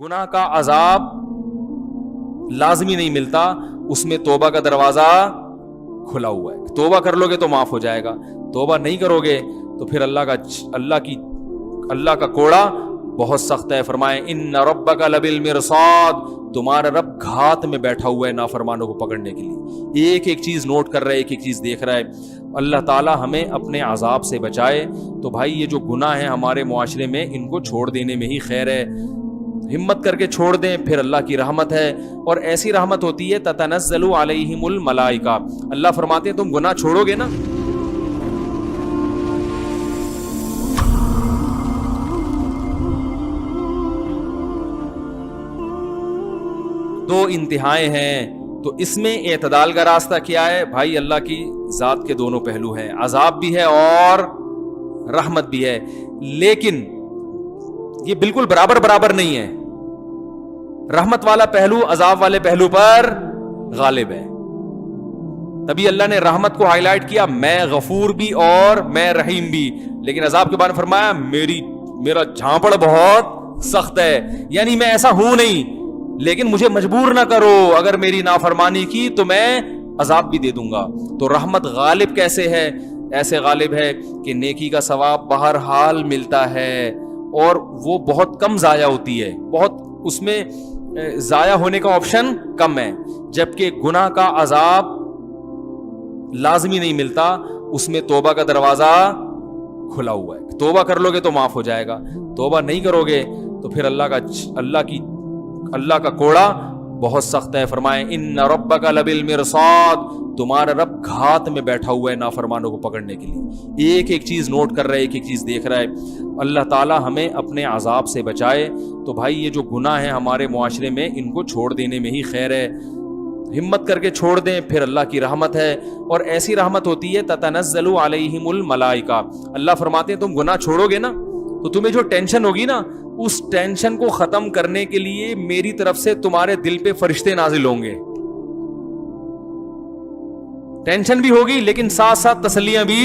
गुनाह का अजाब लाजमी नहीं मिलता, उसमें तौबा का दरवाजा खुला हुआ है। तौबा कर लोगे तो माफ हो जाएगा, तौबा नहीं करोगे तो फिर अल्लाह का कोड़ा बहुत सख्त है। फरमाए इन्न रब्बका लबिल मिरसाद, तुम्हारा रब घात में बैठा हुआ है नाफरमानों को पकड़ने के लिए। एक एक चीज नोट कर रहा है, एक एक चीज देख रहा है। अल्लाह ताला हमें अपने अजाब से बचाए। तो भाई ये जो गुनाह है हमारे मुआशरे में, इनको छोड़ देने में ही खैर है। हिम्मत करके छोड़ दें, फिर अल्लाह की रहमत है। और ऐसी रहमत होती है ततनज़्ज़लु अलैहिमुल मलाइका। अल्लाह फरमाते हैं तुम गुनाह छोड़ोगे ना, दो इंतहाएं हैं। तो इसमें एतदाल का रास्ता क्या है भाई? अल्लाह की जात के दोनों पहलू हैं, अजाब भी है और रहमत भी है, लेकिन ये बिल्कुल बराबर बराबर नहीं है। रहमत वाला पहलू अजाब वाले पहलू पर गालिब है। तभी अल्लाह ने रहमत को हाईलाइट किया, मैं गफूर भी और मैं रहीम भी। लेकिन अजाब के बारे में फरमाया मेरा झांपड़ बहुत सख्त है, यानी मैं ऐसा हूं नहीं, लेकिन मुझे मजबूर ना करो, अगर मेरी नाफरमानी की तो मैं अजाब भी दे दूंगा। तो रहमत गालिब कैसे है? ऐसे गालिब है कि नेकी का सवाब बहरहाल मिलता है और वो बहुत कम जाया होती है, बहुत उसमें जाया होने का ऑप्शन कम है। जबकि गुनाह का अजाब लाजमी नहीं मिलता, उसमें तौबा का दरवाजा खुला हुआ है। तौबा कर लोगे तो माफ हो जाएगा, तौबा नहीं करोगे तो फिर अल्लाह का कोड़ा बहुत सख्त है। फरमाए इन्न रब्बका लबिल मिरसाद, तुम्हारा रब घात में बैठा हुआ है नाफरमानों को पकड़ने के लिए। एक एक चीज नोट कर रहा है, एक एक चीज देख रहा है। अल्लाह ताला हमें अपने अजाब से बचाए। तो भाई ये जो गुनाह है हमारे मुआशरे में, इनको छोड़ देने में ही खैर है। हिम्मत करके छोड़ दें, फिर अल्लाह की रहमत है। और ऐसी रहमत होती है ततनज़्ज़लु अलैहिमुल मलाइका। अल्लाह फरमाते हैं तुम गुनाह छोड़ोगे ना, तो तुम्हें जो टेंशन होगी ना, उस टेंशन को खत्म करने के लिए मेरी तरफ से तुम्हारे दिल पे फरिश्ते नाजिल होंगे। टेंशन भी होगी लेकिन साथ साथ तसल्लियां भी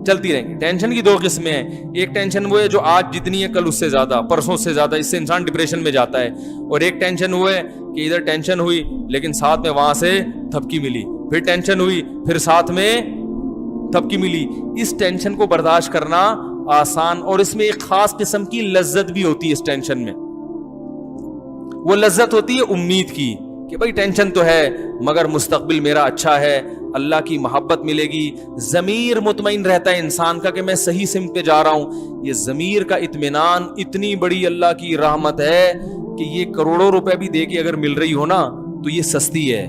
चलती रहेंगी। टेंशन की दो किस्में हैं, एक टेंशन वो है जो आज जितनी है कल उससे ज्यादा, परसों से ज्यादा, इससे इंसान डिप्रेशन में जाता है। और एक टेंशन वो है कि इधर टेंशन हुई लेकिन साथ में वहां से थपकी मिली, फिर टेंशन हुई, फिर साथ में थपकी मिली। इस टेंशन को बर्दाश्त करना आसान, और इसमें एक खास किस्म की लज्जत भी होती है इस टेंशन में। वो लज्जत होती है उम्मीद की कि भाई टेंशन तो है मगर मुस्तकबिल मेरा अच्छा है, अल्लाह की मोहब्बत मिलेगी। ज़मीर मुतमईन रहता है इंसान का कि मैं सही सिमत पे जा रहा हूं। ये ज़मीर का इत्मीनान इतनी बड़ी अल्लाह की रहमत है कि ये करोड़ों रुपए भी दे के अगर मिल रही हो ना तो ये सस्ती है।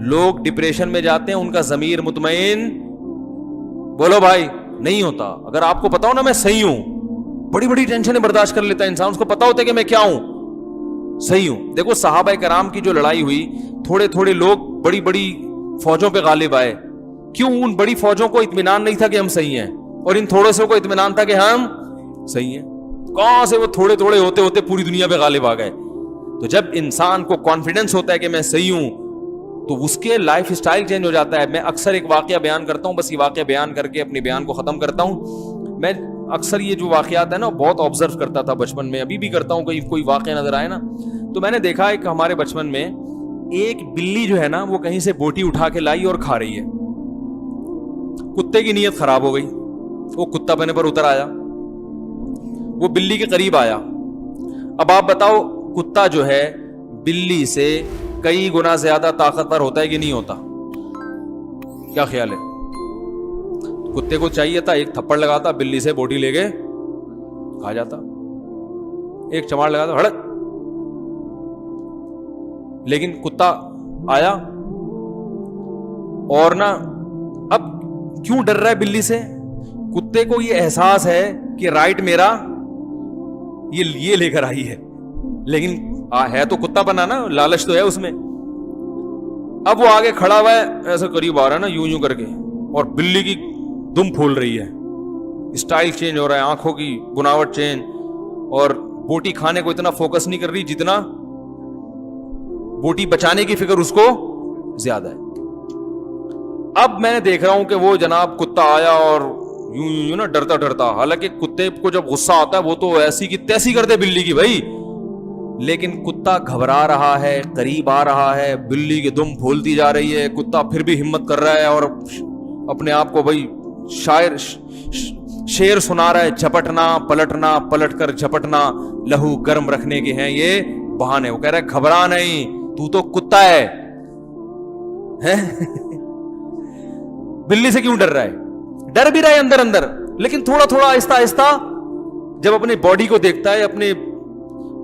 लोग डिप्रेशन में जाते हैं, उनका ज़मीर मुतमईन बोलो भाई नहीं होता। अगर आपको पता हो ना मैं सही हूं, बड़ी बड़ी टेंशन बर्दाश्त कर लेता है इंसान, उसको पता होता है कि मैं क्या हूं, सही हूं। देखो सहाबा कराम की जो लड़ाई हुई, थोड़े थोड़े लोग बड़ी बड़ी फौजों पे गालिब आए। क्यों? उन बड़ी फौजों को इत्मीनान नहीं था कि हम सही हैं, और इन थोड़े से को इत्मीनान था कि हम सही हैं। कहां से वो थोड़े थोड़े होते होते पूरी दुनिया पे गालिब आ गए। तो जब इंसान को कॉन्फिडेंस होता है कि मैं सही हूं, तो उसके लाइफ स्टाइल चेंज हो जाता है। मैं अक्सर एक वाकया बयान करता हूं, बस ये वाकया बयान करके अपने बयान को खत्म करता हूं। मैं अक्सर ये जो वाकयात है ना बहुत ऑब्जर्व करता था बचपन में, अभी भी करता हूं। कोई वाकया नजर आए ना तो मैंने देखा है कि हमारे बचपन में एक बिल्ली जो है ना वो कहीं से बोटी उठा के लाई और खा रही है। कुत्ते की नीयत खराब हो गई, वो कुत्ता बने पर उतर आया, वो बिल्ली के करीब आया। अब आप बताओ कुत्ता जो है बिल्ली से कई गुना ज्यादा ताकतवर होता है कि नहीं होता? क्या ख्याल है? कुत्ते को चाहिए था एक थप्पड़ लगाता, बिल्ली से बोटी लेके खा जाता, एक चमाड़ लगाता हड़क। लेकिन कुत्ता आया और ना अब क्यों डर रहा है बिल्ली से? कुत्ते को ये एहसास है कि राइट मेरा ये लेकर आई है, लेकिन है तो कुत्ता बना ना, लालच तो है उसमें। अब वो आगे खड़ा हुआ है, ऐसा करीब आ रहा है ना यूं यूं करके, और बिल्ली की दुम फूल रही है, स्टाइल चेंज हो रहा है, आंखों की बुनावट चेंज, और बोटी खाने को इतना फोकस नहीं कर रही जितना बोटी बचाने की फिक्र उसको ज्यादा है। अब मैं देख रहा हूं कि वो जनाब कुत्ता आया और यूं यूं ना डरता डरता, हालांकि कुत्ते को जब गुस्सा आता है वो तो ऐसी की तैसी करते बिल्ली की, भाई لیکن کتا گھبرا رہا ہے, قریب آ رہا ہے, بلی کی دم پھولتی جا رہی ہے, کتا پھر بھی ہمت کر رہا ہے اور اپنے آپ کو بھائی شعر سنا رہا ہے, جھپٹنا پلٹنا, پلٹ کر جھپٹنا, لہو گرم رکھنے کے ہیں یہ بہانے. وہ کہہ رہا ہے گھبرا نہیں, تو کتا ہے. بلی سے کیوں ڈر رہا ہے؟ ڈر بھی رہا ہے اندر اندر, لیکن تھوڑا تھوڑا آہستہ آہستہ جب اپنے باڈی کو دیکھتا ہے, اپنے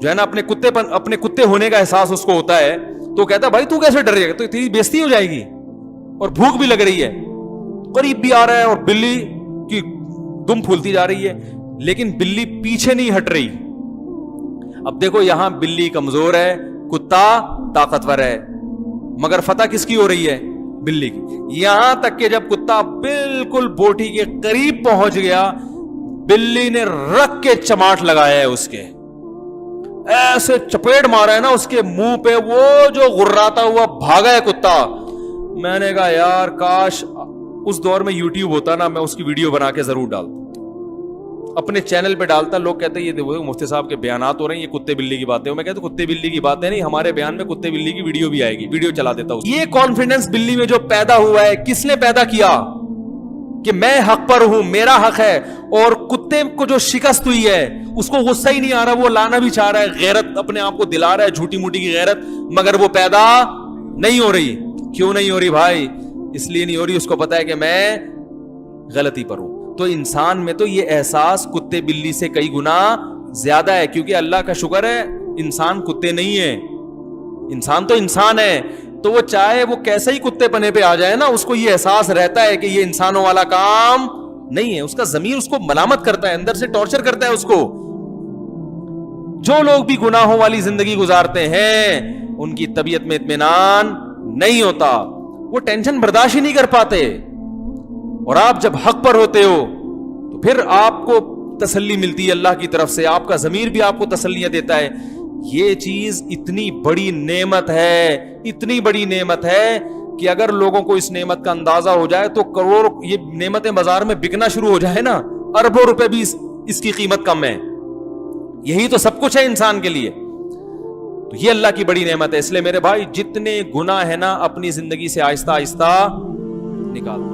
جو ہے نا اپنے کتے ہونے کا احساس اس کو ہوتا ہے, تو کہتا ہے بھائی تو کیسے ڈر گیا, تو تیری بےزتی ہو جائے گی اور بھوک بھی لگ رہی ہے, قریب بھی آ رہا ہے اور بلی کی دم پھولتی جا رہی ہے, لیکن بلی پیچھے نہیں ہٹ رہی. اب دیکھو یہاں بلی کمزور ہے, کتا طاقتور ہے, مگر فتح کس کی ہو رہی ہے؟ بلی کی. یہاں تک کہ جب کتا بالکل بوٹی کے قریب پہنچ گیا, بلی نے رکھ کے چماٹ لگایا ہے, اس کے ایسے چپیٹ مارا ہے نا اس کے منہ پہ, وہ جو غراتا ہوا بھاگا ہے کتا. میں نے کہا یار کاش اس دور میں یوٹیوب ہوتا نا, میں اس کی ویڈیو بنا کے ضرور ڈالتا, اپنے چینل پہ ڈالتا. لوگ کہتے ہیں یہ دیکھو مفتی صاحب کے بیانات ہو رہے ہیں, یہ کتے بلی کی باتیں. میں کہتا ہوں کتے بلی کی باتیں نہیں, ہمارے بیان میں کتے بلی کی ویڈیو بھی آئے گی, ویڈیو چلا دیتا ہوں. یہ کانفیڈنس بلی میں جو پیدا ہوا ہے, کس نے پیدا کیا؟ کہ میں حق پر ہوں, میرا حق ہے. اور کتے کو جو شکست ہوئی ہے اس کو غصہ ہی نہیں آ رہا, وہ لانا بھی چاہ رہا ہے, غیرت اپنے آپ کو دلا رہا ہے, جھوٹی موٹی کی غیرت, مگر وہ پیدا نہیں ہو رہی. کیوں نہیں ہو رہی بھائی؟ اس لیے نہیں ہو رہی, اس کو پتا ہے کہ میں غلطی پر ہوں. تو انسان میں تو یہ احساس کتے بلی سے کئی گنا زیادہ ہے, کیونکہ اللہ کا شکر ہے انسان کتے نہیں ہے, انسان تو انسان ہے. تو وہ چاہے وہ کیسے ہی کتے پنے پہ آ جائے نا, اس کو یہ احساس رہتا ہے کہ یہ انسانوں والا کام نہیں ہے. اس کا ضمیر اس کو ملامت کرتا ہے, اندر سے ٹارچر کرتا ہے اس کو. جو لوگ بھی گناہوں والی زندگی گزارتے ہیں ان کی طبیعت میں اطمینان نہیں ہوتا, وہ ٹینشن برداشت ہی نہیں کر پاتے. اور آپ جب حق پر ہوتے ہو تو پھر آپ کو تسلی ملتی ہے اللہ کی طرف سے, آپ کا ضمیر بھی آپ کو تسلیاں دیتا ہے. یہ چیز اتنی بڑی نعمت ہے, اتنی بڑی نعمت ہے کہ اگر لوگوں کو اس نعمت کا اندازہ ہو جائے تو کروڑ یہ نعمتیں بازار میں بکنا شروع ہو جائے نا, اربوں روپے بھی اس کی قیمت کم ہے. یہی تو سب کچھ ہے انسان کے لیے. تو یہ اللہ کی بڑی نعمت ہے. اس لیے میرے بھائی جتنے گناہ ہے نا اپنی زندگی سے آہستہ آہستہ نکال.